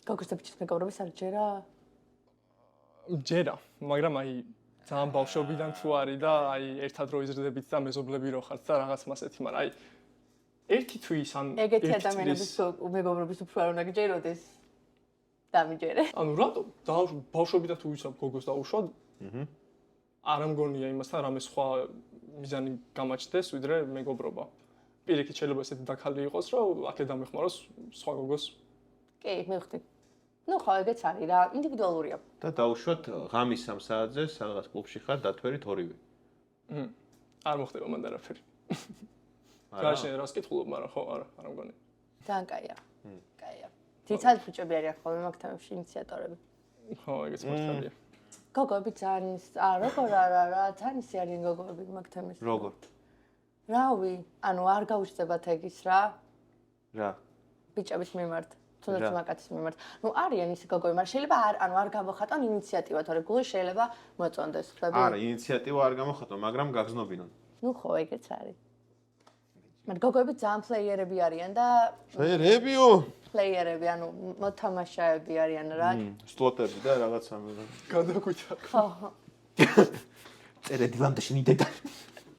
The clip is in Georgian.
გოგოს და ბიჭის მეგობრობის არ ჯერა? ჯერა, მაგრამ აი ძალიან ბავშვობიდან თუ არის და აი ერთად რო იზრდებით და მეზობლები რო ხართ და რაღაც მასეთი, მაგრამ აი ერთი თვის ან ეგეთი ადამიანების მეგობრობის უფრო არ უნდა გჯეროდეს. დამიჯერე. ანუ რატო? ბავშვობიდან თუ იცავ გოგოს დაუშვად? არ ამგონია იმასთან რამე სხვა მიზანი გამაჩნდეს, ვიდრე მეგობრობა. პირიქით შეიძლება ესეთი დაქალი იყოს, რომ აქე დამეხმაროს სხვა გოგოს. კი, მივხვდი. ნუ ხო, ეგეც არის რა, ინდივიდუალურია. და დაუშვათ ღამის 3 საათზე სადღაც კლუბში ხარ დათვერით ორივე. არ მოხდება მანდ არაფერი. გააშენე რას კითხულობ, მაგრამ ხო, არა მგონია. ძალიან კაია. კაია. თითქოს ბიჭები არიან ხოლმე მაგ თემებში ინიციატორები. ხო, ეგეც მართალია. გოგოები ძალიან როგორ არა, ძალიან ისე არიან გოგოები მაგ თემებში. როგორ? რავი, ანუ არ გაუჩნდებათ ეგის რა. რა? ბიჭების მიმართ, თუნდაც მაკაცის მიმართ. ნუ არიან ისე გოგოები, მაგრამ შეიძლება არ გამოხატონ ინიციატივა, თორე გული შეიძლება მოწონდეს, ხდები? არა, ინიციატივა არ გამოხატო, მაგრამ გაგზნობინონ. ნუ ხო, ეგეც არის. მაგრამ გოგოები ძალიან პლეიერები არიან და ფლეიერებიო? პლეიერები, ანუ მოთამაშეები არიან რა. სლოტები და რაღაცა. გადაგვიჭა. ხო. წერე დილამდე შენი დედა.